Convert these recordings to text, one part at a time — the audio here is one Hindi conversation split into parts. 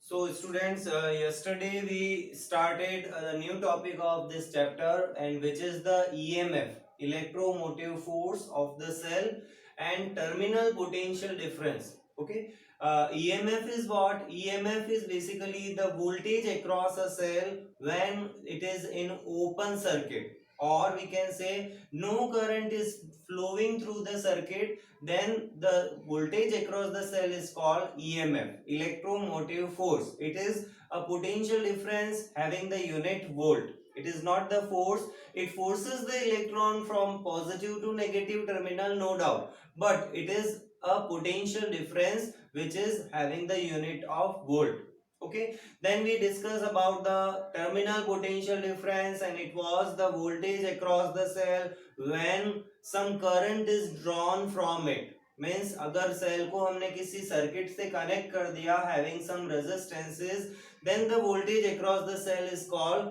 So students, yesterday we started a new topic of this chapter, and which is the EMF, electromotive force of the cell and terminal potential difference. Okay. EMF is what? EMF is basically the voltage across a cell when it is in open circuit, or we can say no current is flowing through the circuit, then the voltage across the cell is called EMF, electromotive force. It is a potential difference having the unit volt. It is not the force. It forces the electron from positive to negative terminal, no doubt, but it is a potential difference which is having the unit of volt. Okay, then we discuss about the terminal potential difference, and it was the voltage across the cell when some current is drawn from it. Means अगर सेल को हमने किसी सर्किट से कनेक्ट कर दिया having some resistances, then the voltage across the cell is called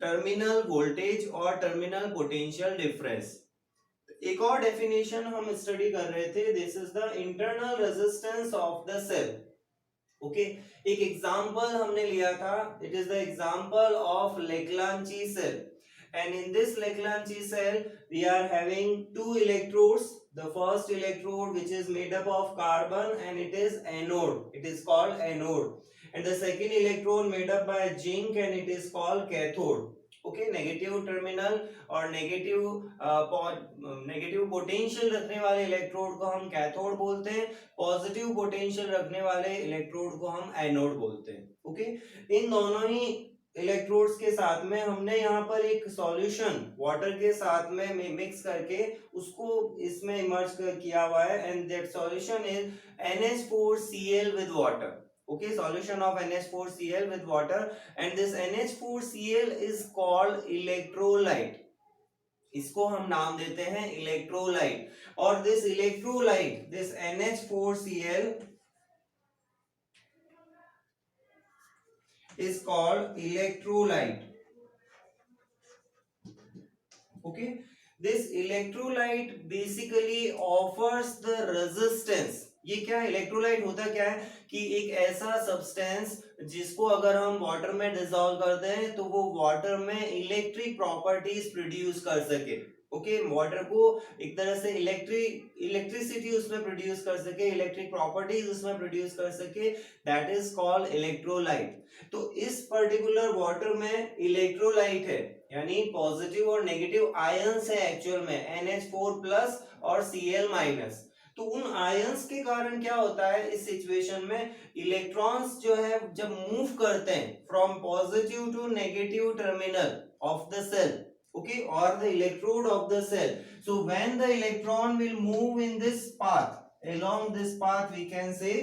terminal voltage और टर्मिनल पोटेंशियल डिफरेंस. एक और डेफिनेशन हम स्टडी कर रहे थे, this is the internal resistance of the cell. Okay, एक एग्जांपल हमने लिया था, it is the example of Leclanche cell. And in this Lagrange cell, we are having two electrodes. The first electrode, which is made up of carbon, and it is anode. It is called anode. And the second electrode made up by zinc, and it is called cathode. Okay, negative terminal और नेगेटिव पोटेंशियल रखने वाले इलेक्ट्रोड को हम कैथोड बोलते हैं, पॉजिटिव पोटेंशियल रखने वाले इलेक्ट्रोड को हम एनोड बोलते हैं. ओके, इन दोनों ही इलेक्ट्रोड्स के साथ में हमने यहाँ पर एक सॉल्यूशन वाटर के साथ में मिक्स करके उसको इसमें इमर्ज किया हुआ है, and that solution is NH4Cl with water. Okay, solution of NH4Cl with water, and this NH4Cl is called electrolyte. इसको हम नाम देते हैं इलेक्ट्रोलाइट. और this electrolyte, this NH4Cl is called electrolyte. Okay, this electrolyte basically offers the resistance. ये क्या इलेक्ट्रोलाइट होता क्या है कि एक ऐसा सब्सटेंस जिसको अगर हम वाटर में डिसॉल्व कर दें तो वो वाटर में इलेक्ट्रिक प्रॉपर्टीज प्रोड्यूस कर सके. ओके, वाटर को एक तरह से इलेक्ट्रिसिटी उसमें प्रोड्यूस कर सके, इलेक्ट्रिक प्रॉपर्टीज उसमें प्रोड्यूस कर सके, दैट इज कॉल्ड इलेक्ट्रोलाइट. तो इस पर्टिकुलर वाटर में इलेक्ट्रोलाइट है, यानी पॉजिटिव और नेगेटिव आयंस है एक्चुअल में, NH4 प्लस और Cl माइनस. तो उन आयंस के कारण क्या होता है इस सिचुएशन में, इलेक्ट्रॉन्स जो है जब मूव करते हैं from positive to negative terminal of the cell, okay, or the electrode of the cell. So when the electron will move in this path, along this path we can say,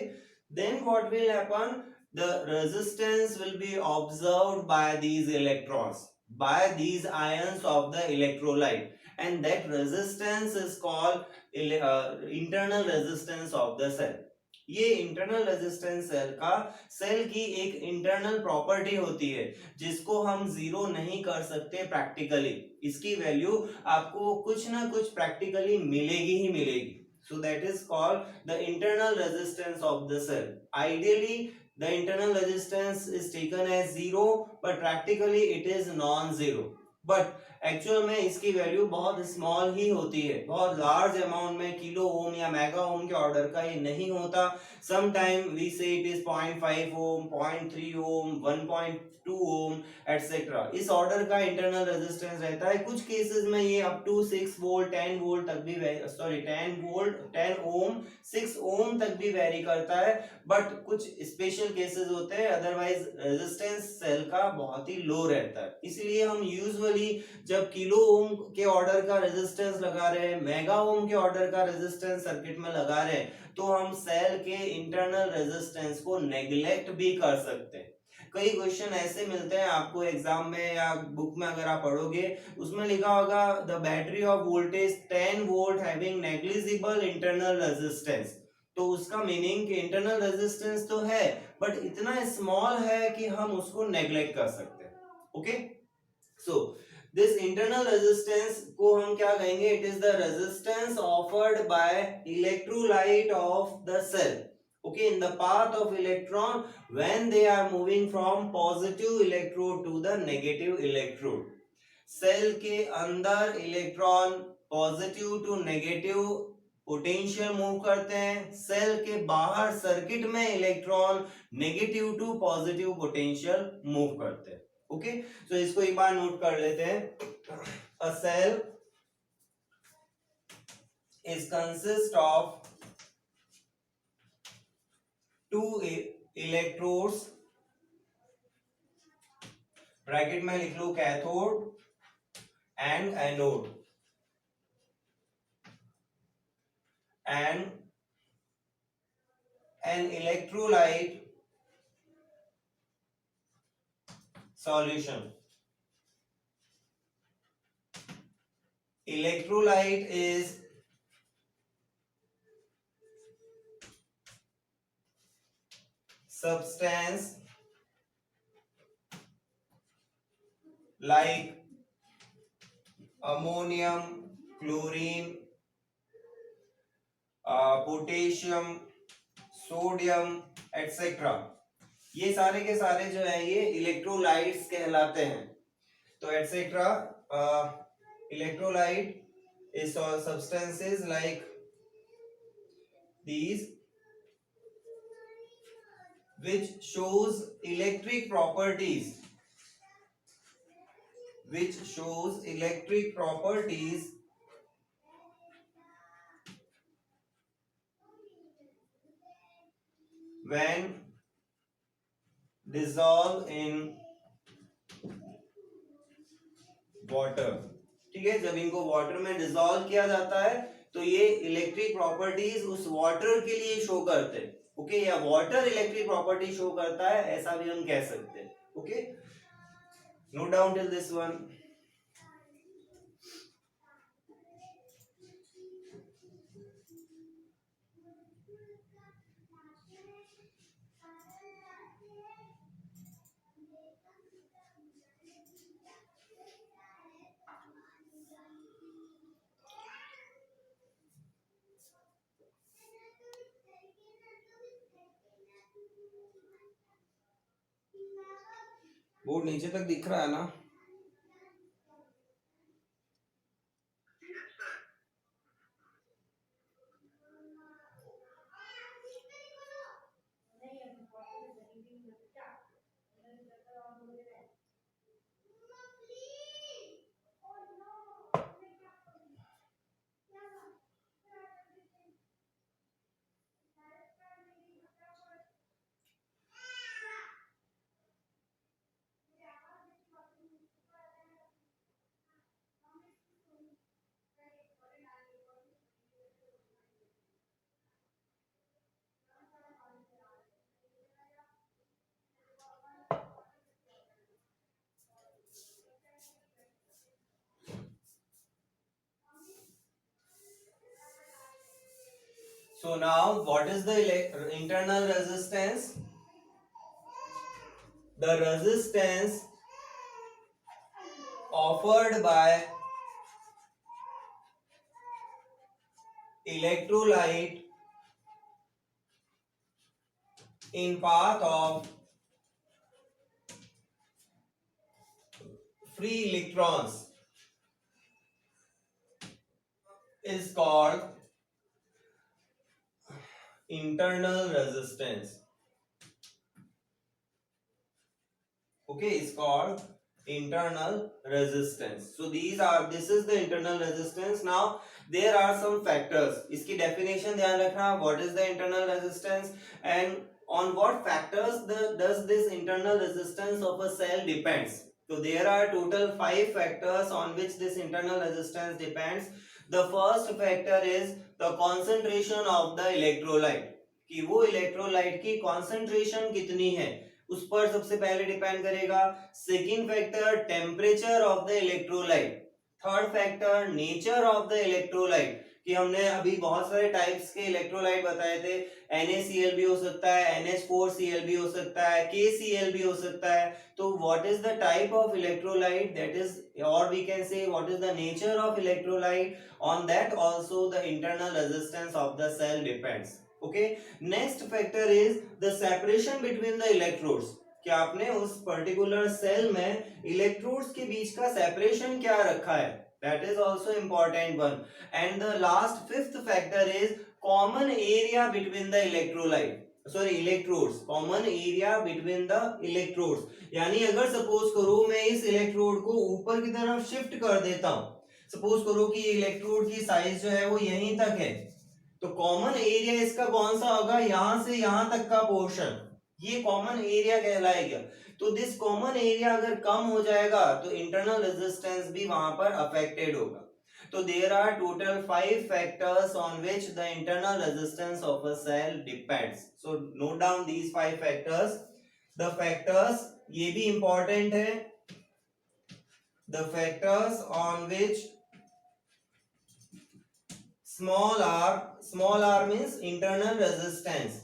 then what will happen, the resistance will be observed by these electrons, by these ions of the electrolyte, and that resistance is called internal resistance of the cell. ये इंटरनल रेजिस्टेंस सेल की एक इंटरनल प्रॉपर्टी होती है जिसको हम जीरो नहीं कर सकते प्रैक्टिकली. इसकी वैल्यू आपको कुछ ना कुछ प्रैक्टिकली मिलेगी ही मिलेगी. So that is called the internal resistance of the cell. Ideally the internal resistance is taken as zero, but practically it is non zero. But actual में इसकी वैल्यू बहुत स्मॉल ही होती है, बहुत लार्ज अमाउंट में किलो ओम या मेगा ओम के ऑर्डर का ये नहीं होता. Some time we say it is 0.5 ohm, 0.3 ohm, 1.2 ohm et cetera. इस ऑर्डर का इंटरनल रेजिस्टेंस रहता है. कुछ केसेस में ये अप टू 6 वोल्ट 10 वोल्ट तक भी 10 वोल्ट 10 ओम 6 ओम तक भी वेरी करता है. बट कुछ स्पेशल केसेस होते हैं, अदरवाइज रेजिस्टेंस सेल का बहुत ही लो रहता है. इसलिए हम यूजुअली जब किलो ओम के ऑर्डर का रेजिस्टेंस लगा रहे हैं, मेगा ओम के ऑर्डर का रेजिस्टेंस सर्किट में लगा रहे हैं, तो हम सेल के इंटरनल रेजिस्टेंस को नेग्लेक्ट भी कर सकते हैं. कई क्वेश्चन ऐसे मिलते हैं आपको एग्जाम में या बुक में, अगर आप पढ़ोगे उसमें लिखा होगा the battery of voltage 10 volt having negligible internal resistance. तो उसका मीनिंग कि इंटरनल रेजिस्टेंस तो है बट इतना स्मॉल है कि हम उसको नेग्लेक्ट कर सकते हैं. Okay, so this internal resistance को हम क्या कहेंगे, it is the resistance offered by electrolyte of the cell. okay, in the path of electron when they are moving from positive electrode to the negative electrode. Cell के अंदर electron positive to negative potential move करते हैं, सेल के बाहर सर्किट में electron negative to positive potential move करते हैं। ओके, तो इसको एक बार नोट कर लेते हैं। A cell is consist of two electrodes, bracket में लिख लो cathode and anode, and an electrolyte solution. Electrolyte is substance like ammonium, chlorine, potassium, sodium etcetera, ये सारे के सारे जो है ये इलेक्ट्रोलाइट्स कहलाते हैं। तो etcetera electrolyte is substances like these which shows electric properties, which shows electric properties when dissolved in water। ठीक है, जब इनको वाटर में डिसॉल्व किया जाता है तो ये इलेक्ट्रिक प्रॉपर्टीज उस वाटर के लिए शो करते हैं। ओके, या वाटर इलेक्ट्रिक प्रॉपर्टी शो करता है, ऐसा भी हम कह सकते हैं। Okay, note down till this one। Board नीचे तक दिख रहा है ना? So now what is the internal resistance? The resistance offered by electrolyte in path of free electrons is called internal resistance। Okay, it's called internal resistance। So this is the internal resistance। Now there are some factors, इसकी definition ध्यान रखना, what is the internal resistance and on what factors does this internal resistance of a cell depends। So there are total 5 factors on which this internal resistance depends। The first factor is the concentration of the electrolyte, कि वो इलेक्ट्रोलाइट की concentration कितनी है उस पर सबसे पहले डिपेंड करेगा। Second factor temperature of the electrolyte. Third factor nature of the electrolyte, कि हमने अभी बहुत सारे टाइप्स के इलेक्ट्रोलाइट बताए थे, NaCl भी हो सकता है, NH4Cl भी हो सकता है, KCl भी हो सकता है। तो what is the type of electrolyte, that is, और we can say what is the nature of electrolyte, on that also the internal resistance of the cell depends. Okay, next factor is the separation between the electrodes, कि आपने उस पर्टिकुलर सेल में इलेक्ट्रोड्स के बीच का सेपरेशन क्या रखा है, that is also important one. And the last fifth factor is common area between the electrodes, common area between the electrodes, यानी अगर सपोज करो मैं इस इलेक्ट्रोड को ऊपर की तरफ शिफ्ट कर देता हूं, सपोज करो कि इलेक्ट्रोड की साइज जो है वो यहीं तक है, तो कॉमन एरिया इसका कौन सा होगा, यहां से यहां तक का पोर्शन, ये कॉमन एरिया कहलाएगा। तो दिस कॉमन एरिया अगर कम हो जाएगा तो इंटरनल रेजिस्टेंस भी वहां पर अफेक्टेड होगा। तो there are total 5 factors on which the internal resistance of a cell depends. So note down these 5 factors. The factors, ये भी इंपॉर्टेंट है, the factors on which small r means internal resistance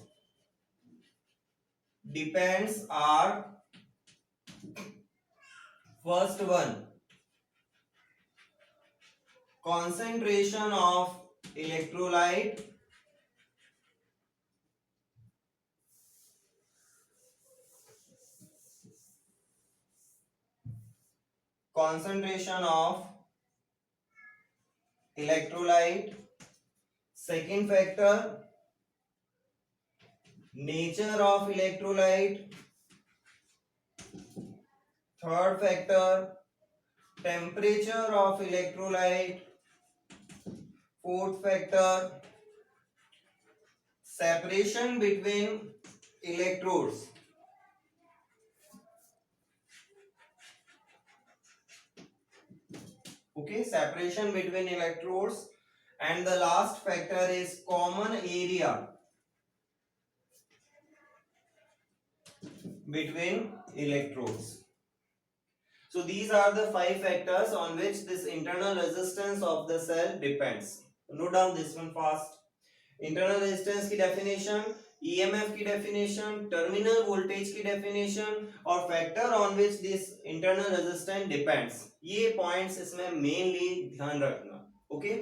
depends are, first one, concentration of electrolyte, second factor, nature of electrolyte, third factor, temperature of electrolyte, fourth factor, separation between electrodes, okay, separation between electrodes, and the last factor is common area between electrodes. So these are the 5 factors on which this internal resistance of the cell depends. Note down this one fast. Internal resistance की definition, EMF की definition, terminal voltage की definition और factor on which this internal resistance depends. ये points इसमें mainly ध्यान रखना. Okay?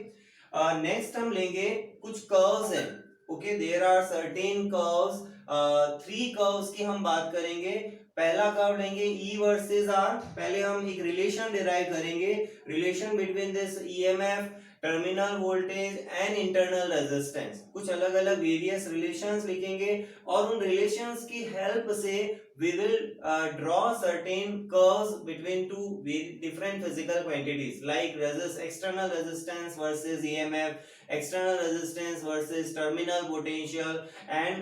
Next हम लेंगे कुछ curves हैं. Okay, there are certain curves, 3 curves की हम बात करेंगे. पहला कर्व लेंगे E वर्सेस R. पहले हम एक रिलेशन डिराइव करेंगे, relation between this EMF, terminal voltage and internal resistance. कुछ अलग अलग वेरियस रिलेशंस लिखेंगे और उन रिलेशंस की हेल्प से we will draw certain curves between two different physical quantities like external resistance versus EMF, external resistance versus terminal potential, and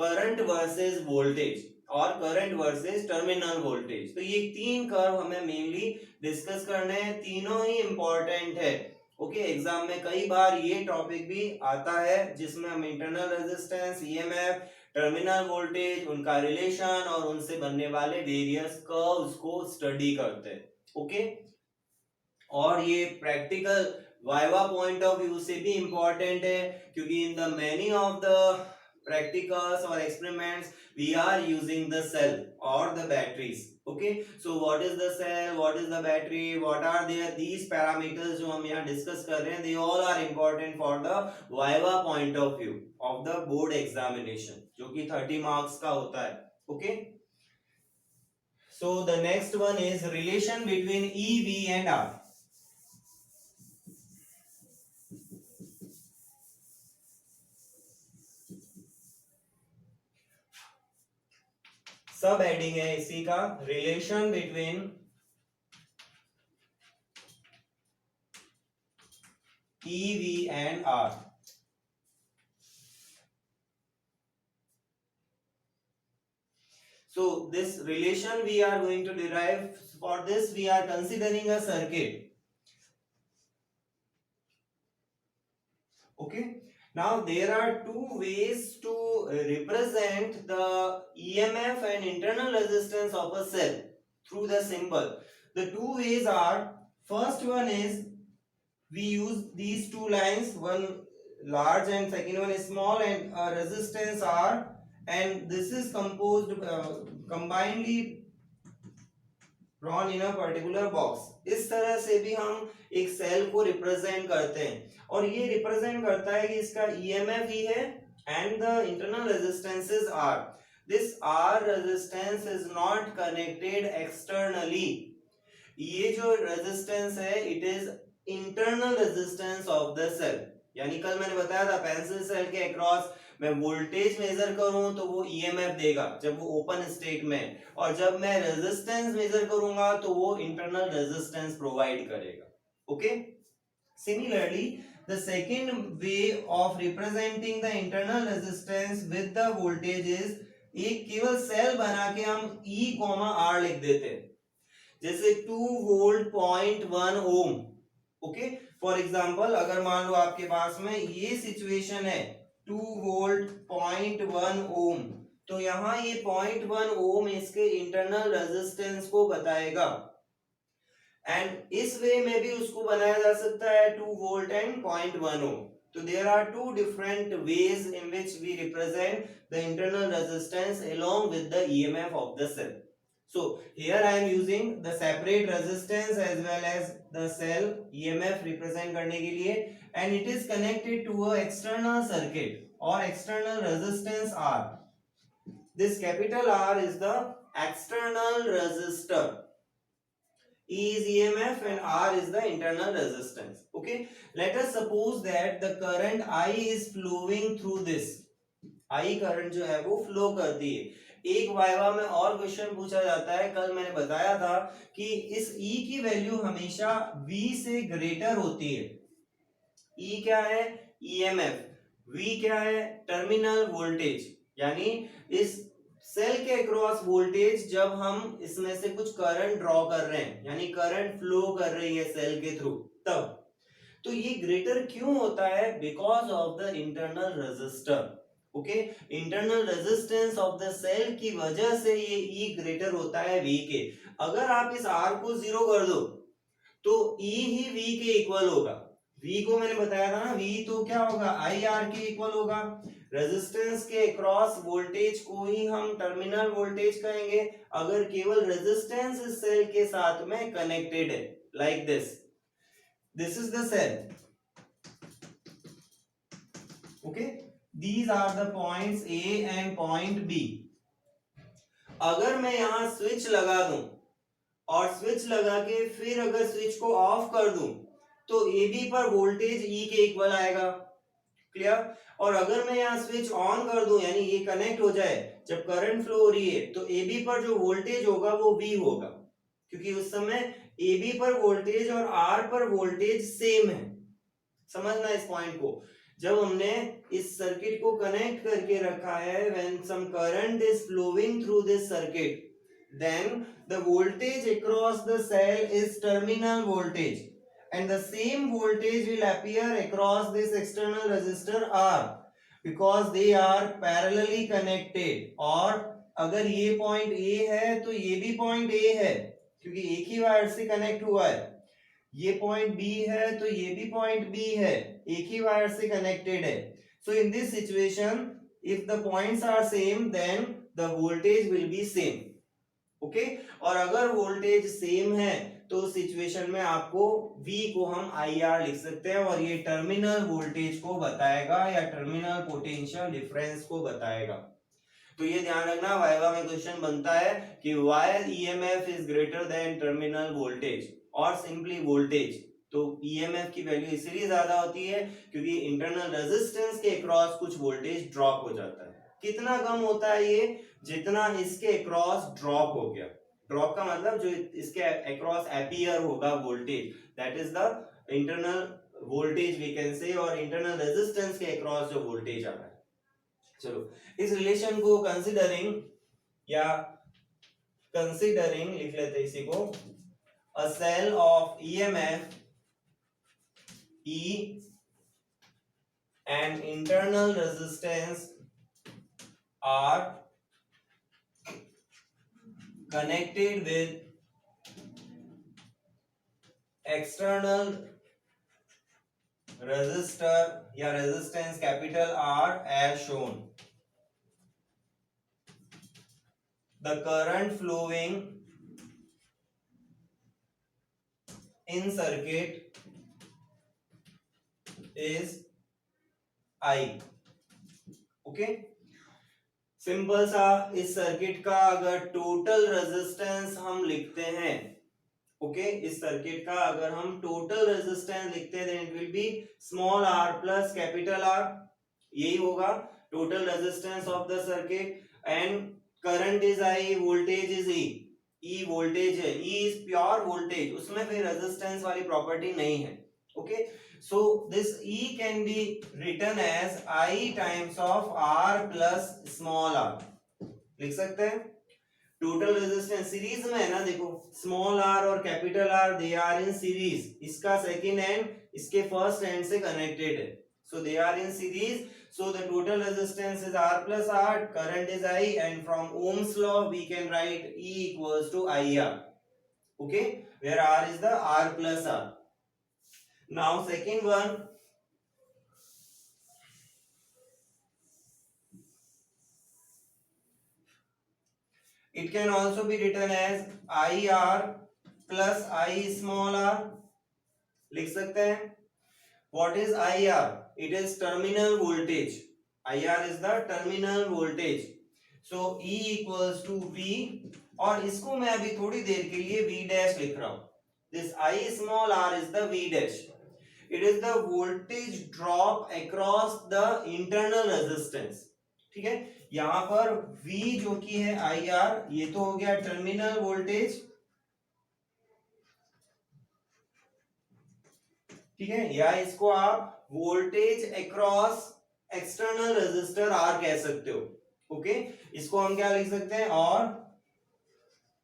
current versus voltage और करंट वर्सेस टर्मिनल वोल्टेज. तो ये 3 कर्व हमें मेनली डिस्कस करने हैं, तीनों ही इंपॉर्टेंट है. ओके, एग्जाम में कई बार ये टॉपिक भी आता है जिसमें हम internal resistance, EMF, terminal voltage, उनका रिलेशन और उनसे बनने वाले वेरियस कर्व्स को स्टडी करते हैं. ओके, और ये practical viva point of view से भी इंपॉर्टेंट है क्योंकि in the many of the practicals or experiments we are using the cell or the batteries. Okay, so what is the cell, what is the battery, what are their these parameters जो हम यहाँ discuss कर रहे हैं, they all are important for the viva point of view of the board examination जो कि 30 marks का होता है. Okay, so the next one is relation between E, V and R. सब हेडिंग है इसी का, relation between E, V and R. So this relation we are going to derive. For this we are considering a circuit. Okay, now there are two ways to represent the EMF and internal resistance of a cell through the symbol. The two ways are, first one is we use these two lines, one large and second one is small, and a resistance R, and this is composed combinedly drawn in a particular box. इस तरह से भी हम एक सेल को रिप्रेजेंट करते हैं और ये रिप्रेजेंट करता है कि इसका EMF ही है and the internal resistances R. This R resistance is not connected externally. ये जो रेजिस्टेंस है it is internal resistance of the cell. यानी कल मैंने बताया था पेंसिल सेल के अक्रॉस मैं वोल्टेज मेजर करूं तो वो ईएमएफ देगा जब वो ओपन स्टेट में, और जब मैं रेजिस्टेंस मेजर करूंगा तो वो इंटरनल रेजिस्टेंस प्रोवाइड करेगा। Okay, similarly the second way of representing the internal resistance with the voltage is एक केवल सेल बना के हम E, R लिख देते हैं, जैसे 2 volt 0.1 ohm. Okay, for example अगर मान लो आपके पास में ये सिचुएशन है 2 वोल्ट 0.1 ओम, तो यहां ये 0.1 ओम इसके इंटरनल रेजिस्टेंस को बताएगा, एंड इस वे में भी उसको बनाया जा सकता है 2 वोल्ट एंड 0.1 ओम। तो there are two different ways in which we represent the internal resistance along with the EMF of the cell. So here I am using the separate resistance as well as the cell EMF represent करने के लिए, and it is connected to a external circuit or external resistance R. This capital R is the external resistor. E is EMF and R is the internal resistance. Okay, let us suppose that the current I is flowing through this. I current जो है वो फ्लो करती है। एक वाइवा में और क्वेश्चन पूछा जाता है, कल मैंने बताया था कि इस E की वैल्यू हमेशा V से ग्रेटर होती है। E क्या है? EMF। V क्या है? Terminal voltage. यानी इस सेल के अक्रॉस वोल्टेज जब हम इसमें से कुछ करंट ड्रॉ कर रहे हैं, यानी करंट फ्लो कर रही है सेल के थ्रू, तब तो ये ग्रेटर क्यों होता है? Because of the internal resistor. Okay, internal resistance of the cell की वजह से ये E ग्रेटर होता है V के। अगर आप इस R को 0 कर दो तो E ही V के इक्वल होगा। V को मैंने बताया था ना, V तो क्या होगा? IR के इक्वल होगा। रेजिस्टेंस के अक्रॉस वोल्टेज को ही हम टर्मिनल वोल्टेज कहेंगे अगर केवल रेजिस्टेंस इस सेल के साथ में कनेक्टेड है, like this is the cell. Okay, these are the points A and point B. अगर मैं यहां स्विच लगा दूं और स्विच लगा के फिर अगर स्विच को ऑफ कर दूं तो AB पर वोल्टेज E के इक्वल आएगा। क्लियर? और अगर मैं यहाँ स्विच ऑन कर दूं, यानी ये कनेक्ट हो जाए, जब करंट फ्लो हो रही है तो AB पर जो वोल्टेज होगा वो V होगा, क्योंकि उस समय AB पर वोल्टेज और R पर वोल्टेज सेम है। समझना इस पॉइंट को। जब हमने इस सर्किट को कनेक्ट करके रखा है, when some current is flowing through this circuit, then the voltage across the cell is terminal voltage, and the same voltage will appear across this external resistor R because they are parallelly connected. और अगर ये पॉइंट A है तो ये भी पॉइंट A है, क्योंकि एक ही वायर से कनेक्ट हुआ है। ये पॉइंट B है तो ये भी पॉइंट B है, एक ही वायर से कनेक्टेड है। So in this situation if the points are same then the voltage will be same. Okay, और अगर वोल्टेज सेम है तो सिचुएशन में आपको V को हम IR लिख सकते हैं, और ये टर्मिनल वोल्टेज को बताएगा या टर्मिनल पोटेंशियल डिफरेंस को बताएगा। तो ये ध्यान रखना, वाइवा में क्वेश्चन बनता है कि wire EMF is greater than terminal voltage और सिंपली वोल्टेज, तो EMF की वैल्यू इसलिए ज्यादा होती है क्योंकि इंटरनल रेजिस्टेंस के अक्रॉस कुछ वोल्टेज ड्रॉप हो जाता है। कितना कम होता है ये? जितना इसके अक्रॉस ड्रॉप हो गया। ड्रॉप का मतलब जो इसके अक्रॉस अपीयर होगा voltage, that is the internal voltage V can से, और इंटरनल रेजिस्टेंस के अक्रॉस जो वोल्टेज आ रहा है। चलो इस रिलेशन को कंसीडरिंग लिख लेते हैं इसी को, a cell of EMF E and internal resistance R connected with external resistor या resistance capital R as shown. The current flowing in circuit is I. Okay. Simple सा इस सर्किट का अगर टोटल रेजिस्टेंस हम लिखते हैं, ओके, इस सर्किट का अगर हम टोटल रेजिस्टेंस लिखते हैं, then it will be small r plus capital R, यही होगा total resistance of the circuit. And current is I, voltage is E voltage है, E इज प्योर वोल्टेज, उसमें फिर रेजिस्टेंस वाली प्रॉपर्टी नहीं है, okay. So this E can be written as I times of R plus small r, लिख सकते हैं। टोटल रेजिस्टेंस सीरीज में है ना, देखो स्मॉल r और capital R they are in series, इसका सेकंड एंड इसके फर्स्ट एंड से कनेक्टेड है, so they are in series, so the total resistance is R plus R, current is I, and from Ohm's law we can write E equals to IR, okay, where R is the R plus R. Now second one, it can also be written as IR plus I small r, लिख सकते हैं। What is IR? It is terminal voltage. IR is the terminal voltage. So E equals to V, और इसको मैं अभी थोड़ी देर के लिए V dash लिख रहा हूं। This I small r is the V dash. It is the voltage drop across the internal resistance. ठीक है, यहां पर V जो कि है IR, ये तो हो गया टर्मिनल वोल्टेज, ठीक है, या इसको आप voltage across external resistor R कह सकते हो, ओके। इसको हम क्या लिख सकते हैं, और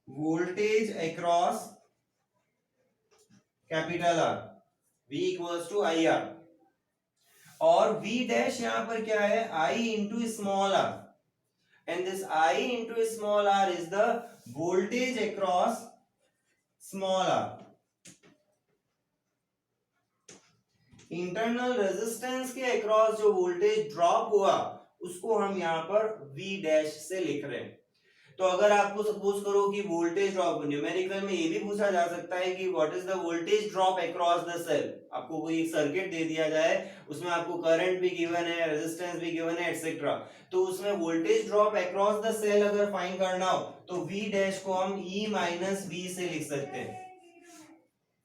voltage across capital R, V equals to IR, और V डैश यहां पर क्या है, I into small r, and this I into small r is the voltage across small r। Internal resistance के अक्रॉस जो वोल्टेज ड्रॉप हुआ उसको हम यहाँ पर V डैश से लिख रहे हैं। तो अगर आपको सपोज करो कि वोल्टेज ड्रॉप, न्यूमेरिकल में ये भी पूछा जा सकता है कि what is the voltage drop across the cell, आपको कोई एक सर्किट दे दिया जाए, उसमें आपको करंट भी गिवन है, रेजिस्टेंस भी गिवन है, एटसेट्रा, तो उसमें voltage drop across the cell अगर फाइंड करना हो तो V डैश को हम E माइनस V से लिख सकते हैं,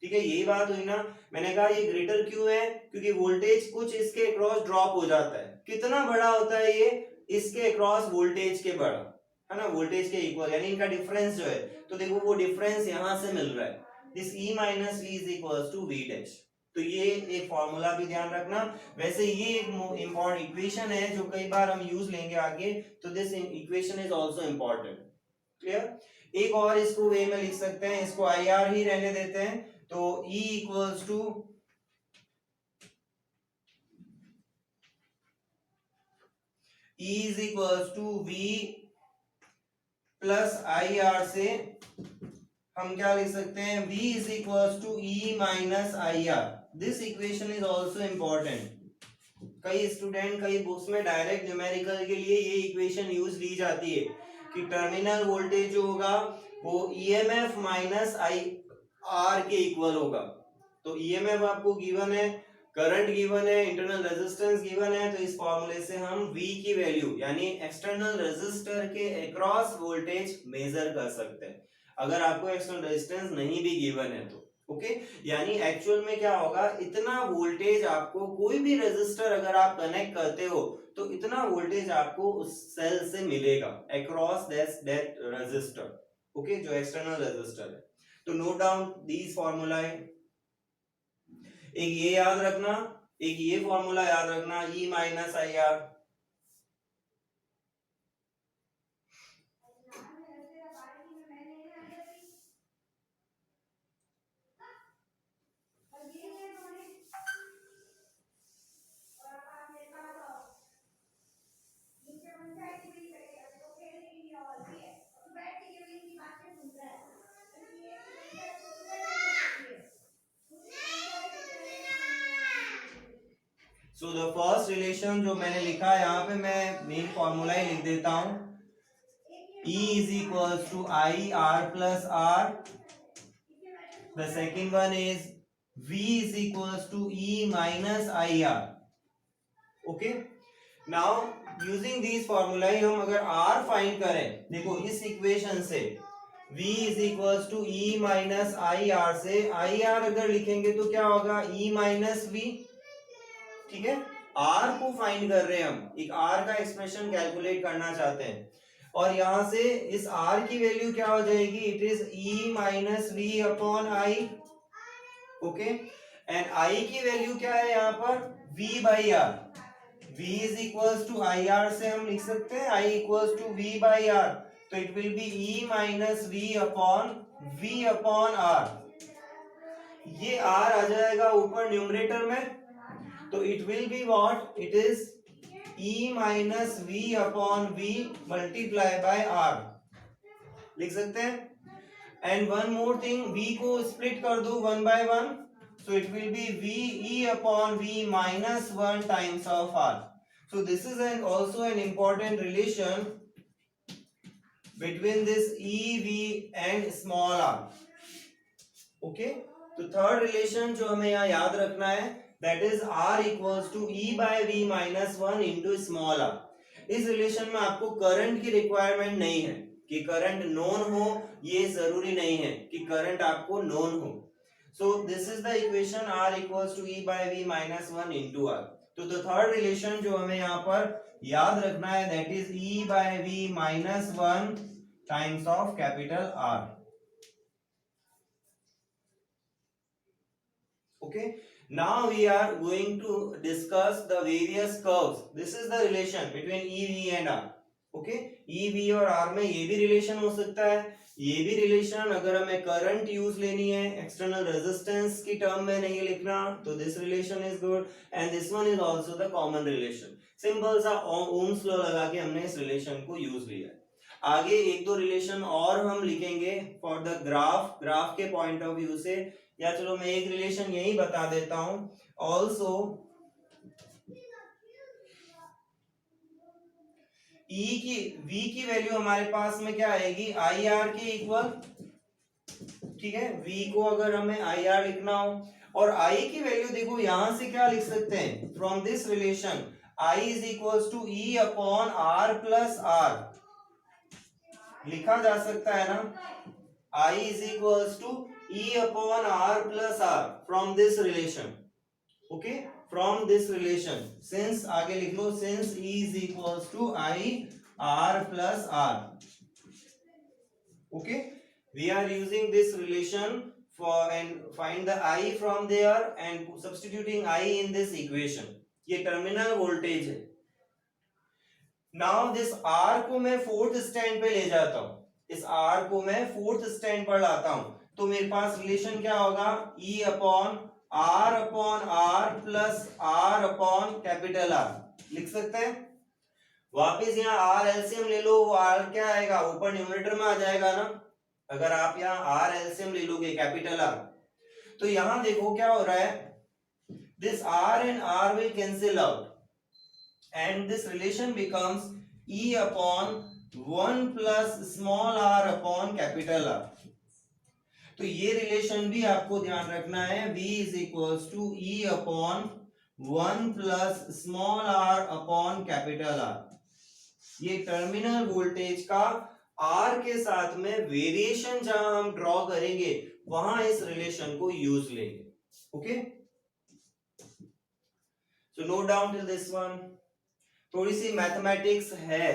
ठीक है। यही बात हुई ना, मैंने कहा ये ग्रेटर क्यों है, क्योंकि वोल्टेज कुछ इसके अक्रॉस ड्रॉप हो जाता है, कितना बड़ा होता है ये, इसके अक्रॉस वोल्टेज के बड़ा, है ना, वोल्टेज के इक्वल, यानी इनका डिफरेंस जो है, तो देखो वो डिफरेंस यहां से मिल रहा है, this E minus V is equals to V dash. तो ये एक फॉर्मूला भी ध्यान रखना। वैसे ये एक इंपॉर्टेंट इक्वेशन है जो कई बार हम यूज लेंगे आगे, तो this equation is also important, clear. एक और इसको वे में लिख सकते हैं, इसको IR ही रहने देते हैं, तो E equals to E is equals to V plus IR से हम क्या लिख सकते हैं, V is equals to E minus IR। This equation is also important. कई स्टूडेंट कई बुक्स में डायरेक्ट न्यूमेरिकल के लिए ये इक्वेशन यूज ली जाती है कि टर्मिनल वोल्टेज जो होगा वो EMF माइनस IR के इक्वल होगा। तो EMF आपको गिवन है, करंट गिवन है, इंटरनल रेजिस्टेंस गिवन है, तो इस फॉर्मूले से हम V की वैल्यू यानी एक्सटर्नल रेजिस्टर के अक्रॉस वोल्टेज मेजर कर सकते हैं, अगर आपको एक्सटर्नल रेजिस्टेंस नहीं भी गिवन है तो, ओके। यानी एक्चुअल में क्या होगा, इतना वोल्टेज आपको, कोई भी रेजिस्टर अगर आप कनेक्ट करते हो तो इतना वोल्टेज आपको उस सेल से मिलेगा अक्रॉस दैट रेजिस्टर, ओके, जो एक्सटर्नल रेजिस्टर है। तो नोट डाउन दीज फॉर्मूलाए, एक ये याद रखना, एक ये फॉर्मूला याद रखना, E minus IR, so the first relation जो मैंने लिखा है यहाँ पे, मैं मेन फॉर्मूला ही लिख देता हूं, E is equals to IR plus R। The second one is V is equals to E minus IR, okay. Now using this formula हम अगर आर फाइंड करें, देखो इस इक्वेशन से v is equals to E minus I R से आई आर अगर लिखेंगे तो क्या होगा ई माइनस वी, ठीक है। आर को फाइंड कर रहे हैं हम, एक आर का एक्सप्रेशन कैलकुलेट करना चाहते हैं और यहां से इस आर की वैल्यू क्या हो जाएगी, it is E minus V upon I, okay. And I की वैल्यू क्या है यहाँ पर v by R, v is equals to I R से हम लिख सकते हैं i equals to v by R, तो it will be e minus V upon v upon R. ये r आ जाएगा ऊपर न्यूमरेटर में, तो it will be what, it is e minus V upon v multiply by r, लिख सकते हैं। And one more thing, v को स्प्लिट कर दो one by one, so it will be v e upon v minus 1 times of r. So this is also an important relation between this e v and small r, okay. तो थर्ड रिलेशन जो हमें यहाँ याद रखना है, that is r equals to e by v minus 1 into small r. इस रिलेशन में आपको करंट की रिक्वायरमेंट नहीं है कि करंट नोन हो, ये जरूरी नहीं है कि करंट आपको नोन हो। So this is the equation r equals to e by v minus 1 into r. तो the third relation जो हमें यहाँ पर याद रखना है, that is e by v minus 1 times of capital R. Okay. Now we are going to discuss the various curves. This is the relation between e v and r. Okay. e v और r में ये भी relation हो सकता है, ये भी रिलेशन अगर हमें करंट यूज लेनी है, एक्सटर्नल रेजिस्टेंस की टर्म में नहीं लिखना, तो this relation is good and this one is also the common relation. Simple सा ओम्स लॉ लगा के हमने इस रिलेशन को यूज लिया है। आगे एक दो रिलेशन और हम लिखेंगे फॉर द ग्राफ के पॉइंट ऑफ व्यू से, या चलो मैं एक रिलेशन यही बता देता हूं ऑल्सो। v की वैल्यू हमारे पास में क्या आएगी, आई आर के इक्वल, ठीक है। v को अगर हमें आई आर लिखना हो, और i की वैल्यू देखो यहां से क्या लिख सकते हैं, from this relation i is equals to e upon r plus r, लिखा जा सकता है ना, i is equals to e upon r plus r from this relation, okay. From this relation, since आगे लिख लो, since E is equals to I R plus R, okay, we are using this relation for and find the I from there and substituting I in this equation. ये टर्मिनल वोल्टेज है। Now this R को मैं फोर्थ स्टैंड पे ले जाता हूं, इस R को मैं फोर्थ स्टैंड पर लाता हूं, तो मेरे पास रिलेशन क्या होगा, E upon R upon R plus R upon capital R, लिख सकते हैं। वापिस यहाँ R एलसीएम ले लो, वो R क्या आएगा, ऊपर न्यूमरेटर में आ जाएगा ना, अगर आप यहाँ R एलसीएम ले लोगे कैपिटल R, तो यहाँ देखो क्या हो रहा है, this R and R will cancel out and this relation becomes E upon 1 plus small r upon capital R। तो ये रिलेशन भी आपको ध्यान रखना है, v is equals to e upon 1 plus small r upon capital R। ये टर्मिनल वोल्टेज का R के साथ में वेरिएशन जहां हम ड्रॉ करेंगे वहां इस रिलेशन को यूज लेंगे, okay. So note down till this one. थोड़ी सी मैथमेटिक्स है,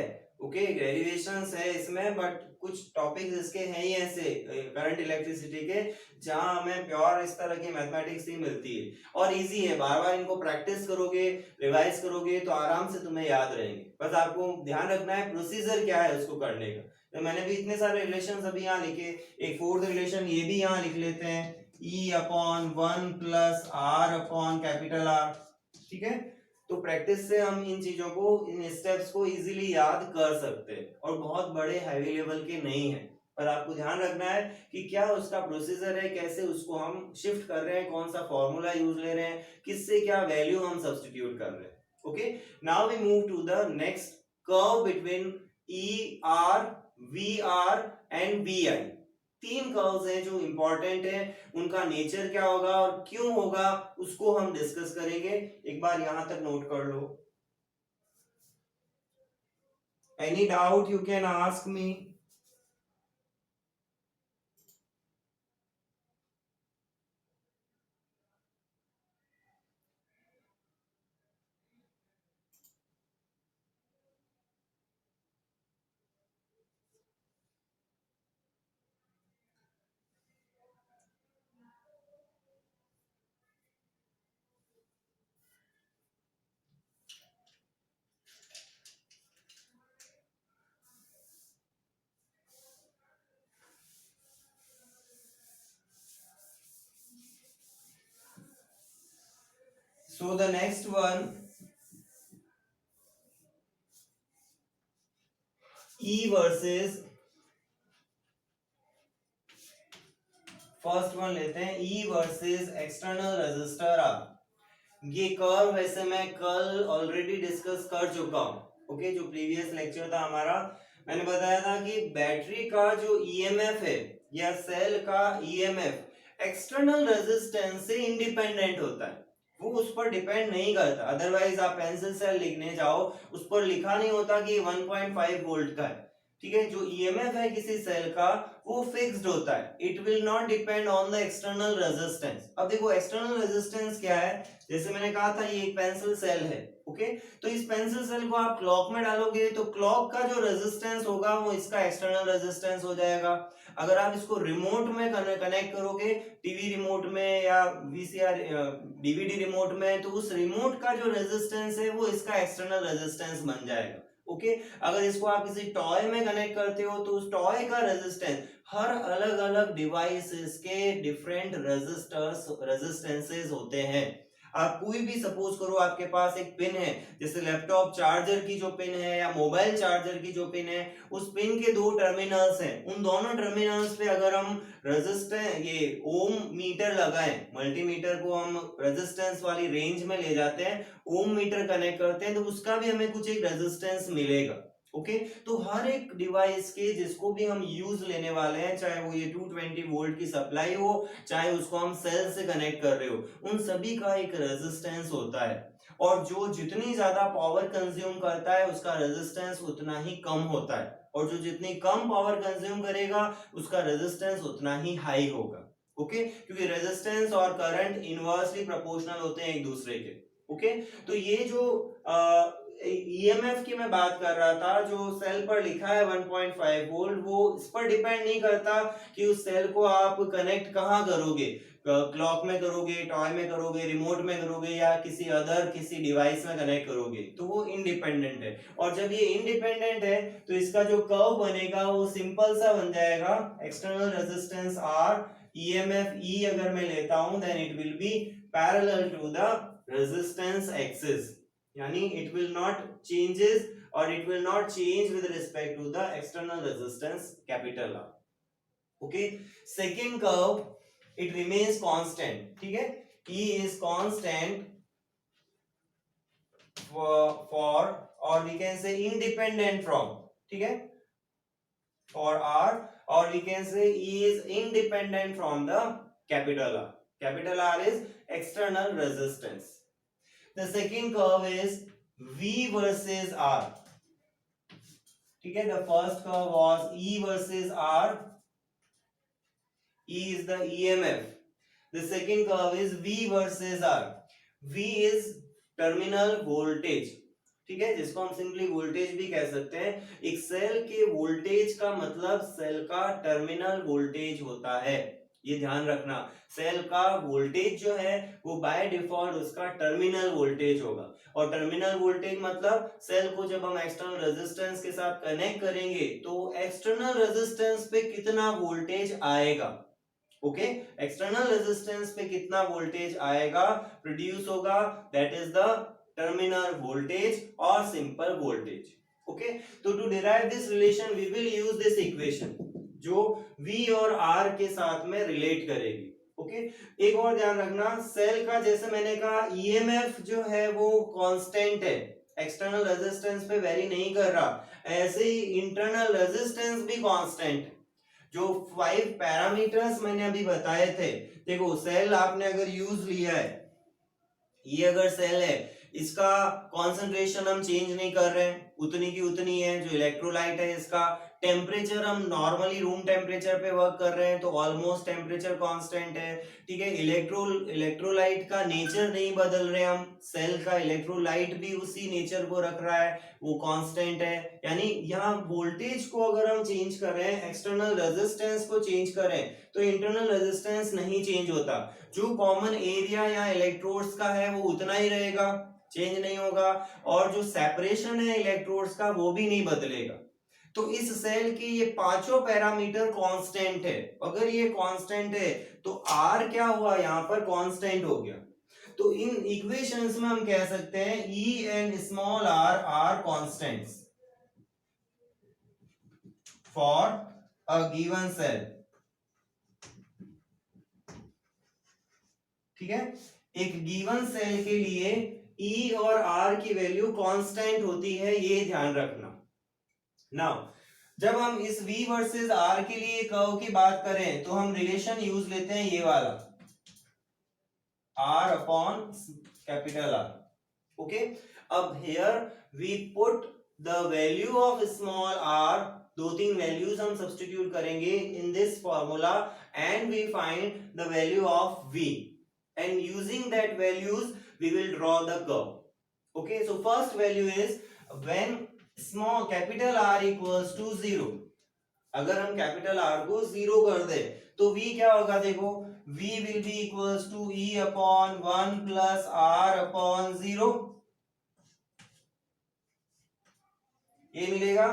ओके, डेरिवेशंस है इसमें, बट कुछ टॉपिक्स इसके हैं ही ऐसे करंट इलेक्ट्रिसिटी के जहां हमें प्योर इस तरह की मैथमेटिक्स ही मिलती है और इजी है, बार बार इनको प्रैक्टिस करोगे, रिवाइज करोगे तो आराम से तुम्हें याद रहेंगे। बस आपको ध्यान रखना है प्रोसीजर क्या है उसको करने का। तो मैंने भी इतने सारे रिलेशंस अभी यहाँ लिखे, एक फोर्थ रिलेशन ये भी यहाँ लिख लेते हैं, E upon 1 plus R upon capital R, ठीक है। तो प्रैक्टिस से हम इन चीजों को, इन स्टेप्स को इजीली याद कर सकते हैं और बहुत बड़े हैवी लेवल के नहीं है, पर आपको ध्यान रखना है कि क्या उसका प्रोसीजर है, कैसे उसको हम शिफ्ट कर रहे हैं, कौन सा फॉर्मूला यूज ले रहे हैं, किससे क्या वैल्यू हम सब्स्टिट्यूट कर रहे हैं, okay. Now we move to the next curve between E R, V R and V I. तीन कर्व्स हैं जो इंपॉर्टेंट है, उनका नेचर क्या होगा और क्यों होगा उसको हम डिस्कस करेंगे। एक बार यहां तक नोट कर लो। Any doubt you can ask me. So the next one, E versus, first one लेते हैं E versus external resistor R. ये कर्व वैसे मैं कल ऑलरेडी डिस्कस कर चुका हूं। ओके, जो प्रीवियस लेक्चर था हमारा, मैंने बताया था कि बैटरी का जो ईएमएफ है या सेल का ईएमएफ एक्सटर्नल रेजिस्टेंस से इंडिपेंडेंट होता है, वो उस पर डिपेंड नहीं करता। अदरवाइज आप पेंसिल सेल लिखने जाओ, उस पर लिखा नहीं होता कि 1.5 वोल्ट का है। ठीक है, जो ईएमएफ है किसी सेल का वो फिक्स्ड होता है, it will not depend on the external resistance. अब देखो एक्सटर्नल रेजिस्टेंस क्या है, जैसे मैंने कहा था ये एक पेंसिल सेल है। ओके, तो इस पेंसिल सेल को आप क्लॉक में डालोगे तो क्लॉक का जो रेजिस्टेंस होगा वो इसका एक्सटर्नल रेजिस्टेंस हो जाएगा। अगर आप इसको रिमोट में कनेक्ट करोगे, टीवी रिमोट में या वीसीआर डीवीडी रिमोट में, तो उस रिमोट का जो रेजिस्टेंस है वो इसका एक्सटर्नल रेजिस्टेंस बन जाएगा। ओके, अगर इसको आप किसी टॉय में कनेक्ट करते हो तो उस टॉय का रेजिस्टेंस हर अलग अलग डिवाइसेस के डिफरेंट रेजिस्टेंसेस होते हैं। आप कोई भी सपोज करो आपके पास एक पिन है, जैसे लैपटॉप चार्जर की जो पिन है या मोबाइल चार्जर की जो पिन है, उस पिन के दो टर्मिनल्स हैं, उन दोनों टर्मिनल्स पे अगर हम रेजिस्टेंस ये ओम मीटर लगाएं, मल्टीमीटर को हम रेजिस्टेंस वाली रेंज में ले जाते हैं, ओम मीटर कनेक्ट करते हैं, तो उसका भी हमें कुछ एक रेजिस्टेंस मिलेगा। ओके, तो हर एक डिवाइस के जिसको भी हम यूज लेने वाले हैं, चाहे वो ये 220 वोल्ट की सप्लाई हो, चाहे उसको हम सेल से कनेक्ट कर रहे हो, उन सभी का एक रेजिस्टेंस होता है। और जो जितनी ज्यादा पावर कंज्यूम करता है उसका रेजिस्टेंस उतना ही कम होता है, और जो जितनी कम पावर कंज्यूम करेगा उसका रेजिस्टेंस उतना ही हाई होगा। ओके, क्योंकि रेजिस्टेंस और करंट इनवर्सली प्रोपोर्शनल होते हैं एक दूसरे के। ओके, तो ये जो ईएमएफ की मैं बात कर रहा था, जो सेल पर लिखा है 1.5 वोल्ट, वो इस पर डिपेंड नहीं करता कि उस सेल को आप कनेक्ट कहाँ करोगे, क्लॉक में करोगे, टॉय में करोगे, रिमोट में करोगे, या किसी डिवाइस में कनेक्ट करोगे, तो वो इंडिपेंडेंट है। और जब ये इंडिपेंडेंट है तो इसका जो कर्व बनेगा वो सिंपल सा बन जाएगा, external resistance R, EMF E अगर मैं लेता हूं, then it will be parallel to the resistance axis, यानी it will not changes or it will not change with respect to the external resistance capital R. Okay, second curve it remains constant. ठीक है, E is constant for or we can say independent from, ठीक है, for R, or we can say E is independent from the capital R. Capital R is external resistance. The second curve is V versus R. ठीक है, the first curve was E versus R. E is the EMF. The second curve is V versus R. V is terminal voltage. ठीक है, जिसको हम सिंपली वोल्टेज भी कह सकते हैं। एक सेल के वोल्टेज का मतलब सेल का टर्मिनल वोल्टेज होता है, ये ध्यान रखना। सेल का वोल्टेज जो है वो बाय डिफॉल्ट उसका टर्मिनल वोल्टेज होगा, और टर्मिनल वोल्टेज मतलब सेल को जब हम एक्सटर्नल रेजिस्टेंस के साथ कनेक्ट करेंगे तो एक्सटर्नल रेजिस्टेंस पे कितना वोल्टेज आएगा, ओके, एक्सटर्नल रेजिस्टेंस पे कितना वोल्टेज आएगा, प्रोड्यूस होगा, that is the terminal voltage और सिंपल वोल्टेज। ओके, तो to derive this relation we will use this equation जो V और R के साथ में रिलेट करेगी। ओके, एक और ध्यान रखना, सेल का जैसे मैंने कहा EMF जो है वो कांस्टेंट है, एक्सटर्नल रेजिस्टेंस पे वेरी नहीं कर रहा, ऐसे ही इंटरनल रेजिस्टेंस भी कांस्टेंट है। जो 5 पैरामीटर्स मैंने अभी बताए थे, देखो सेल आपने अगर यूज लिया है, ये अगर सेल है, इसका कॉन्सेंट्रेशन हम चेंज नहीं कर रहे हैं, उतनी की उतनी है। जो इलेक्ट्रोलाइट है इसका टेम्परेचर हम नॉर्मली रूम टेम्परेचर पे वर्क कर रहे हैं तो ऑलमोस्ट टेम्परेचर कांस्टेंट है, ठीक है। इलेक्ट्रोलाइट का नेचर नहीं बदल रहे हम, सेल का इलेक्ट्रोलाइट भी उसी नेचर को रख रहा है, वो कांस्टेंट है। यानी यहाँ वोल्टेज को अगर हम चेंज कर रहे हैं, एक्सटर्नल रेजिस्टेंस को चेंज करें तो इंटरनल रेजिस्टेंस नहीं चेंज होता। जो कॉमन एरिया या इलेक्ट्रोड्स का है वो उतना ही रहेगा, चेंज नहीं होगा, और जो सेपरेशन है इलेक्ट्रोड्स का वो भी नहीं बदलेगा। तो इस सेल की ये पांचों पैरामीटर कांस्टेंट है। अगर ये कांस्टेंट है तो आर क्या हुआ, यहाँ पर कांस्टेंट हो गया। तो इन इक्वेशंस में हम कह सकते हैं E and small R R constants for a given cell, ठीक है। एक गिवन सेल के लिए ई और आर की वैल्यू कांस्टेंट होती है, ये ध्यान रखना। नाउ जब हम इस V वर्सेस R के लिए कर्व की बात करें तो हम रिलेशन यूज लेते हैं ये वाला, R upon capital R, okay. अब here we put the value of small r, दो तीन वैल्यूज हम सब्स्टिट्यूट करेंगे in this formula and we find the value of V and using that values we will draw the curve. Okay, so first value is when small capital R equals to 0, अगर हम कैपिटल R को 0 कर दे तो V क्या होगा, देखो V will be equals to E upon 1 plus R upon 0, ये मिलेगा।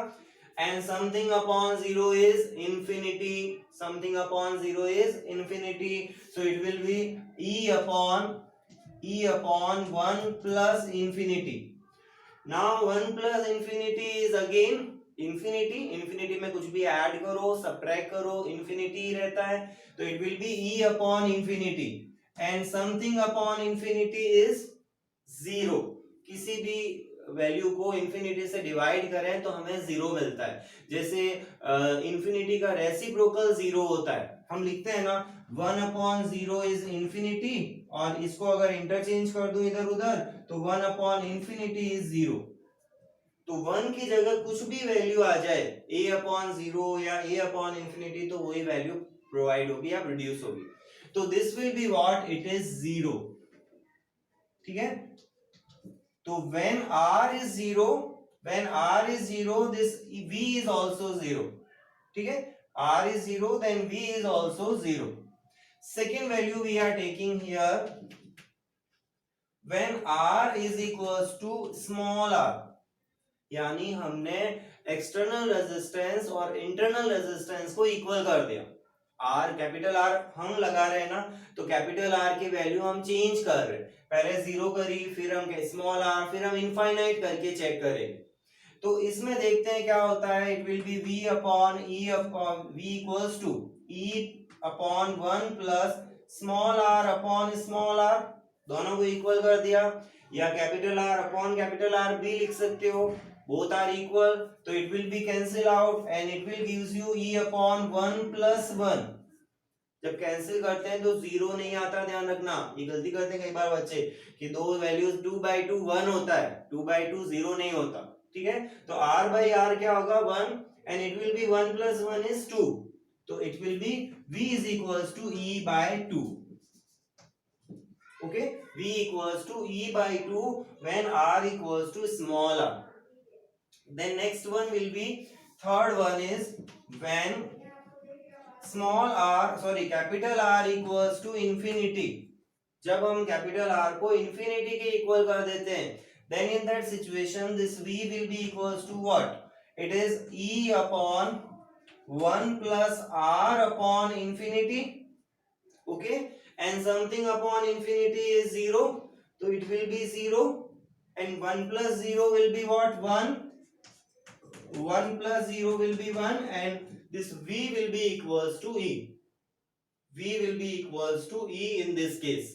and something upon 0 is infinity, something upon 0 is infinity, so it will be e upon 1 plus infinity. now 1 plus infinity is again infinity, infinity में कुछ भी ऐड करो सब्ट्रैक्ट करो infinity रहता है, तो it will be e upon infinity and something upon infinity is 0। किसी भी वैल्यू को इंफिनिटी से डिवाइड करें तो हमें जीरो मिलता है। जैसे इंफिनिटी का रेसिप्रोकल जीरो होता है, हम लिखते हैं ना 1 अपॉन 0 इज इंफिनिटी, और इसको अगर इंटरचेंज कर दूं इधर उधर तो 1 अपॉन इंफिनिटी इज 0। तो 1 की जगह कुछ भी वैल्यू आ जाए a अपॉन 0 या a अपॉन इंफिनिटी तो वही वैल्यू प्रोवाइड होगी या प्रोड्यूस होगी। तो this will be what, it is 0, ठीक है। तो when r is 0 this v is also 0, ठीक है। r is 0 then v is also 0। second value we are taking here when r is equals to small r, यानी हमने एक्सटर्नल रेजिस्टेंस और इंटरनल रेजिस्टेंस को इक्वल कर दिया। आर कैपिटल आर हम लगा रहे हैं ना, तो कैपिटल आर की वैल्यू हम चेंज कर रहे हैं, पहले 0 करी फिर हम स्मॉल आर फिर हम इनफाइनाइट करके चेक करेंगे। तो इसमें देखते हैं क्या होता है, it will be v upon e upon v equals to e upon 1 plus small r upon small r, दोनों को इक्वल कर दिया, या capital R upon capital R भी लिख सकते हो, both are equal, तो it will be cancel out and it will gives you e upon 1 plus 1। जब कैंसिल करते हैं तो 0 नहीं आता, ध्यान रखना, ये गलती करते हैं कई बार बच्चे कि दो वैल्यूज 2/2 1 होता है, 2/2 0 नहीं होता, ठीक है। तो r by r क्या होगा 1 and it will be 1 plus 1 is 2, तो it will be v is equals to e by 2, okay, v equals to e by 2 when r equals to small r। then next one will be, third one is when capital R equals to infinity, जब हम कैपिटल R को infinity के इक्वल कर देते हैं then in that situation this v will be equals to what, it is e upon 1 plus r upon infinity, okay, and something upon infinity is 0, so it will be 0 and 1 plus 0 will be what, 1 plus 0 will be 1 and this v will be equals to e, v will be equals to e in this case।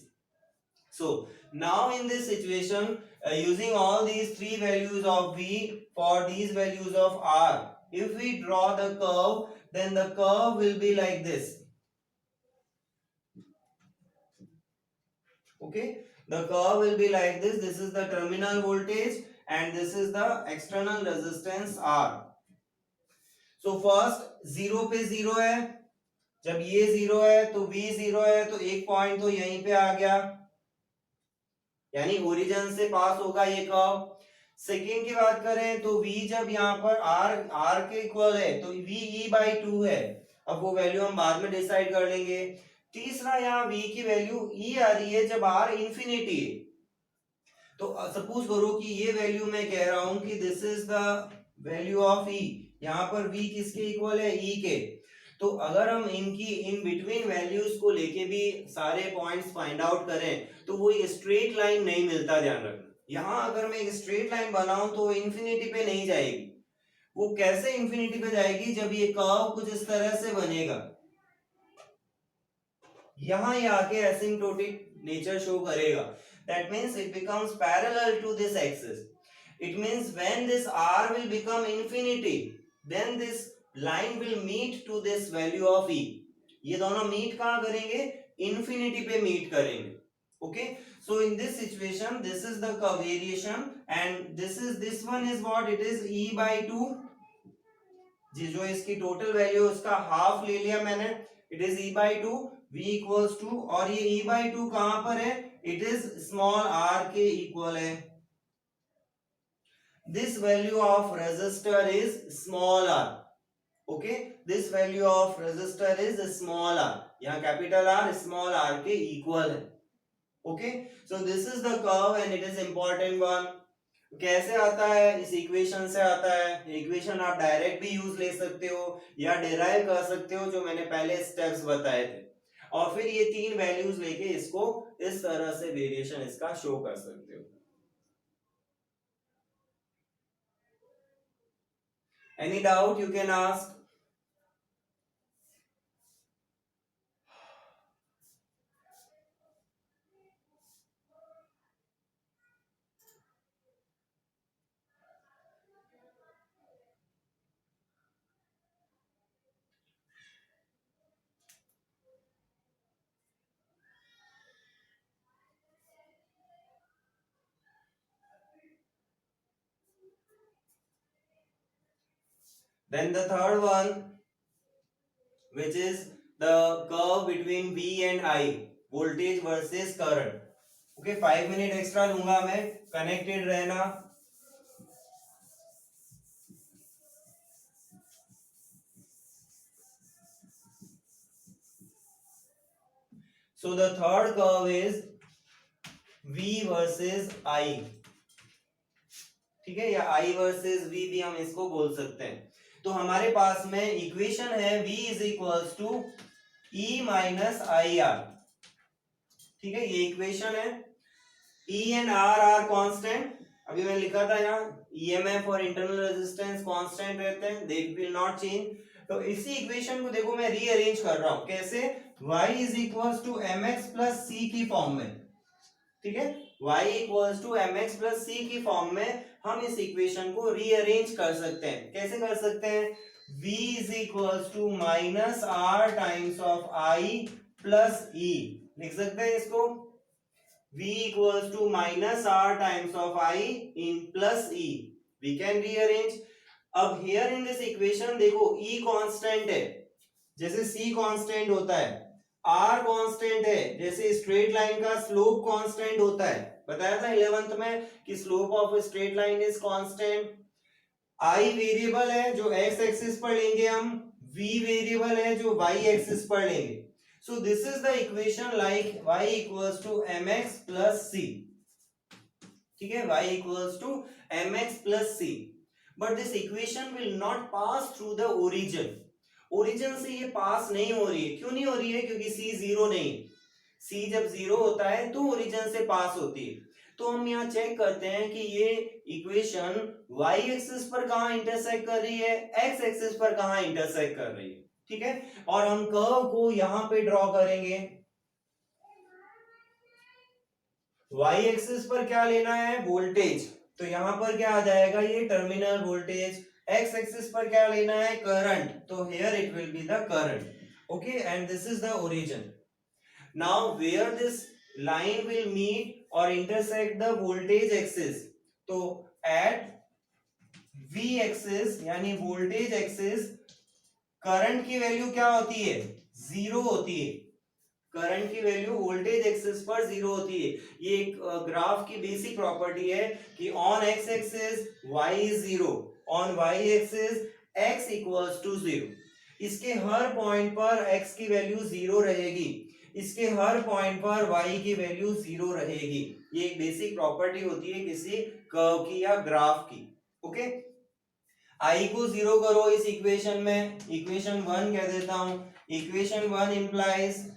so now in this situation using all these three values of v for these values of r, if we draw the curve then the curve will be like this, okay, The curve will be like this. This is the terminal voltage and this is the external resistance R. So first 0 पे 0 है, जब ये 0 है तो V 0 है, तो एक पॉइंट तो यहीं पे आ गया, यानी ओरिजिन से पास होगा ये कर्व। सेकेंड की बात करें तो V जब यहाँ पर R के इक्वल है तो V E/2 है, अब वो वैल्यू हम बाद में डिसाइड कर लेंगे। तीसरा यहाँ V की वैल्यू E आ रही है जब R इंफिनिटी है, तो सपोज करो कि ये वैल्यू मैं कह रहा हूं कि this is the value of E, यहाँ पर V किसके इक्वल है, E के। तो अगर हम इनकी इन बिटवीन वैल्यूज को लेके भी सारे पॉइंट्स फाइंड आउट करें तो वो एक स्ट्रेट लाइन नहीं मिलता, ध्यान रखना। यहां अगर मैं एक स्ट्रेट लाइन बनाऊं तो इंफिनिटी पे नहीं जाएगी। वो कैसे इंफिनिटी पे जाएगी, जब ये कर्व कुछ इस तरह से बनेगा, यहां ये आके एसिम्प्टोटिक नेचर शो करेगा। That means it becomes parallel to this axis. It means when this R will become infinity, then this line will meet to this value of E. ये दोनों meet कहाँ करेंगे, infinity पे meet करेंगे। Okay, so in this situation this is the variation and this one is what it is, E/2, जो इसकी टोटल वैल्यू उसका हाफ ले लिया मैंने, it is E/2, V equals to, और ये E/2 कहां पर है, इट इज स्मॉल r के इक्वल है। This value of resistor is small r, okay, this value of resistor is small r, यहाँ कैपिटल R स्मॉल r के इक्वल है। Okay, so this is the curve and it is important one. कैसे आता है, इस इक्वेशन से आता है। इक्वेशन आप डायरेक्ट भी यूज ले सकते हो या डिराइव कर सकते हो, जो मैंने पहले स्टेप्स बताए थे, और फिर ये तीन वैल्यूज लेके इसको इस तरह से वेरिएशन इसका शो कर सकते हो। Any doubt you can ask. Then the third one, which is the curve between V and I, voltage versus current. Okay, 5 minute extra लूंगा मैं, कनेक्टेड रहना। So the third curve is V versus I, ठीक है, या I versus V भी हम इसको बोल सकते हैं। तो हमारे पास में इक्वेशन है V is equals to E minus I R, ठीक है, ये इक्वेशन है। E and R are constant, अभी मैंने लिखा था यहाँ, EMF और इंटरनल रेजिस्टेंस कांस्टेंट रहते हैं, दे विल नॉट चेंज। तो इसी इक्वेशन को देखो मैं रीअरेंज कर रहा हूं, कैसे, y is equals to mx plus c की फॉर्म में, ठीक है, y equals to mx plus c की फॉर्म में हम इस इक्वेशन को रीअरेंज कर सकते हैं। कैसे कर सकते हैं, v is equals to minus r times of i plus e, लिख सकते हैं इसको, v equals to minus r times of I in plus e, we can rearrange। अब here in this equation देखो E कांस्टेंट है, जैसे C कांस्टेंट होता है, R कांस्टेंट है, जैसे स्ट्रेट लाइन का स्लोप कांस्टेंट होता है, बताया था 11th में कि slope of straight line is constant. I variable है जो x एक्सिस पर लेंगे हम, V वेरिएबल है जो y एक्सिस पर लेंगे। So this is the equation like y equals to mx plus c, ठीक है, y equals to mx plus c, but this equation will not pass through the origin। origin से ये पास नहीं हो रही है, क्यों नहीं हो रही है, क्योंकि c जीरो नहीं, c जब जीरो होता है तो origin से पास होती है। तो हम यहाँ चेक करते हैं कि ये इक्वेशन y एक्सिस पर कहाँ इंटरसेक्ट कर रही है, x एक्सिस पर कहाँ इंटरसेक्ट कर रही है, ठीक है, और हम कर्व को यहां पे ड्रॉ करेंगे। y एक्सिस पर क्या लेना है, वोल्टेज, तो यहां पर क्या आ जाएगा, ये टर्मिनल वोल्टेज। x एक्सिस पर क्या लेना है, करंट, तो here it will be the current, okay, and this is the origin. Now where this line will meet or intersect the voltage axis. तो at v एक्सिस यानी वोल्टेज एक्सिस करंट की वैल्यू क्या होती है? जीरो होती है। करंट की वैल्यू वोल्टेज एक्सिस पर जीरो होती है। ये एक ग्राफ की बेसिक प्रॉपर्टी है कि on X axis y is zero, on y axis x equals to zero. इसके हर पॉइंट पर x की वैल्यू जीरो रहेगी, इसके हर पॉइंट पर y की वैल्यू जीरो रहेगी। ये एक बेसिक प्रॉपर्टी होती है किसी कर्व की या ग्राफ की। ओके, i को जीरो करो इस इक्वेशन में, इक्वेशन 1 कह देता हूं। Equation 1 implies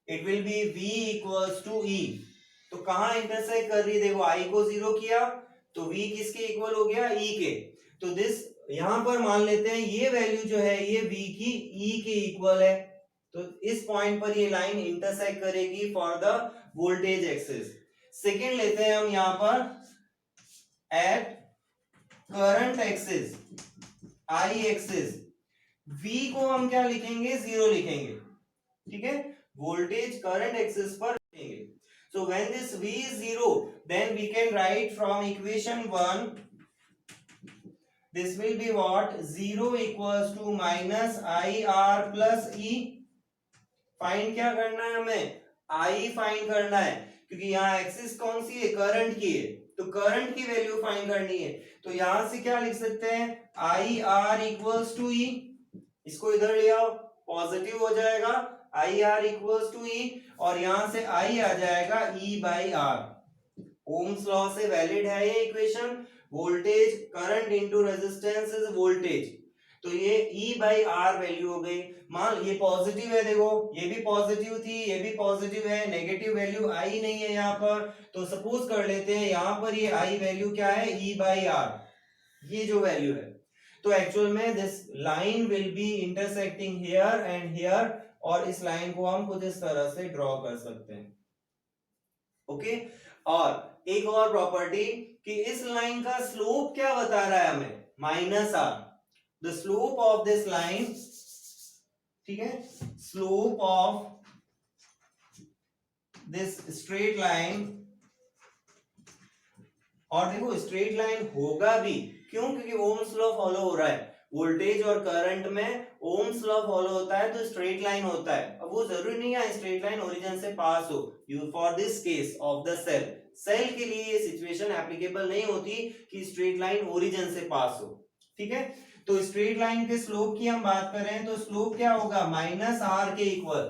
it will be v equals to e। तो कहां इंटरसेक्ट कर रही है? देखो i को जीरो किया तो v किसके इक्वल हो गया? e के। तो दिस यहां पर मान लेते हैं ये वैल्यू जो है ये v की e के इक्वल है। तो इस पॉइंट पर ये लाइन इंटरसेक्ट करेगी for the voltage axis. Second लेते हैं हम यहां पर at current axis I axis, V को हम क्या लिखेंगे? जीरो लिखेंगे। ठीक है, वोल्टेज करंट एक्सिस पर लिखेंगे। So when this V is zero, then we can write from equation 1 this will be what? 0 equals to minus IR plus E। Find क्या करना है हमें? I फाइंड करना है, क्योंकि यहाँ एक्सिस कौन सी है? करंट की है, तो करंट की वैल्यू फाइंड करनी है। तो यहां से क्या लिख सकते हैं? आई आर इक्वल्स टू ई। इसको इधर ले आओ, पॉजिटिव हो जाएगा आई आर इक्वल्स टू ई, और यहां से आई आ जाएगा ई बाई आर। ओम्स लॉ से वैलिड है ये equation. Voltage current into resistance is voltage. तो ये E बाई आर वैल्यू हो गई। मान ये पॉजिटिव है, देखो ये भी पॉजिटिव थी, ये भी पॉजिटिव है, नेगेटिव वैल्यू आई नहीं है यहाँ पर। तो सपोज कर लेते हैं यहाँ पर ये आई वैल्यू क्या है? E बाई आर, ये जो वैल्यू है। तो एक्चुअल में this line will be intersecting here and here, और इस लाइन को हम कुछ इस तरह से ड्रॉ कर सकते हैं। ओके, और एक और प्रॉपर्टी कि इस लाइन का स्लोप क्या बता रहा है हमें? Minus R. The slope of this line, ठीक है, slope of this straight line, और देखो स्ट्रेट लाइन होगा भी क्यों? क्योंकि ओम्स लॉ फॉलो हो रहा है। वोल्टेज और करंट में ओम्स लॉ फॉलो होता है तो स्ट्रेट लाइन होता है। अब वो जरूरी नहीं है स्ट्रेट लाइन ओरिजिन से पास हो। You for this case of the cell, cell के लिए ये सिचुएशन एप्लीकेबल नहीं होती कि स्ट्रेट लाइन ओरिजिन से पास हो। ठीक है, तो स्ट्रेट लाइन के स्लोप की हम बात करें तो स्लोप क्या होगा? माइनस आर के इक्वल।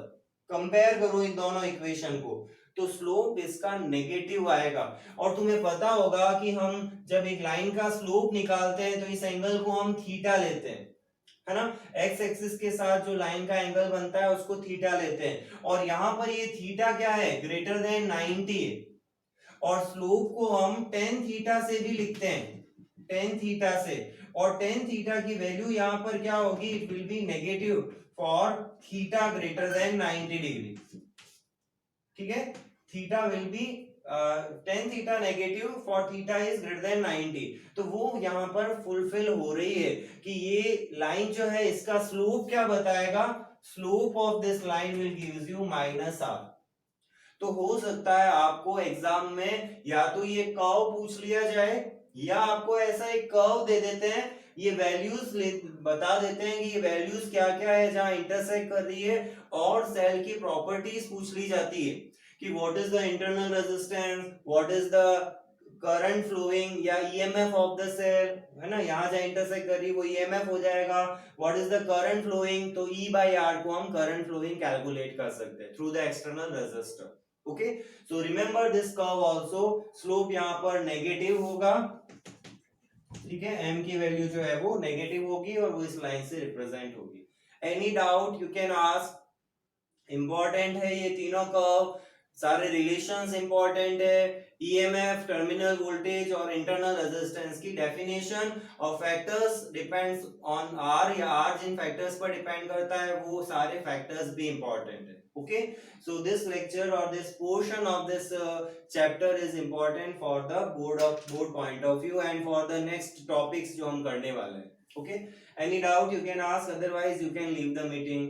कंपेयर करो इन दोनों इक्वेशन को, तो स्लोप इसका नेगेटिव आएगा। और तुम्हें पता होगा कि हम जब एक लाइन का स्लोप निकालते हैं तो इस एंगल को हम थीटा लेते हैं, है ना। एक्स एक्सिस के साथ जो लाइन का एंगल बनता है उसको थीटा लेते हैं, और यहां पर ये थीटा क्या है? ग्रेटर देन 90 है। और स्लोप को हम टेन थीटा से भी लिखते हैं, टेन थीटा से, और टेन थीटा की वैल्यू यहां पर क्या होगी? It will B negative for theta greater than 90 degree. ठीक है, theta will be tan theta negative for theta is greater than 90। तो वो यहां पर फुलफिल हो रही है कि ये लाइन जो है इसका स्लोप क्या बताएगा? Slope of this line will gives you minus R. तो हो सकता है आपको एग्जाम में या तो ये कर्व पूछ लिया जाए, या आपको ऐसा एक कर्व दे देते हैं, ये वैल्यूज बता देते हैं कि ये वैल्यूज क्या क्या है जहां इंटरसेक्ट कर रही है, और सेल की प्रॉपर्टीज पूछ ली जाती है कि what is the internal resistance, what is the current flowing या ईएमएफ ऑफ द सेल, है ना। यहां जहां इंटरसेक्ट कर रही है वो ईएमएफ हो जाएगा। What is the current flowing, तो ई बाई आर को हम करंट फ्लोइंग कैलकुलेट कर सकते हैं through the external resistor. Okay, so remember this curve also, slope यहां पर नेगेटिव होगा। ठीक है, m की वैल्यू जो है वो नेगेटिव होगी और वो इस लाइन से रिप्रेजेंट होगी। Any doubt you can ask. Important है ये तीनों कर्व, सारे रिलेशंस इंपॉर्टेंट है। ईएमएफ, टर्मिनल वोल्टेज और इंटरनल रेजिस्टेंस की डेफिनेशन, और फैक्टर्स डिपेंड्स ऑन आर, या आर जिन फैक्टर्स पर डिपेंड करता है वो सारे फैक्टर्स भी इंपॉर्टेंट है। Okay, so this lecture or this portion of this chapter is important for the board point of view and for the next topics जो हम करने वाले हैं. Okay, any doubt you can ask, otherwise you can leave the meeting.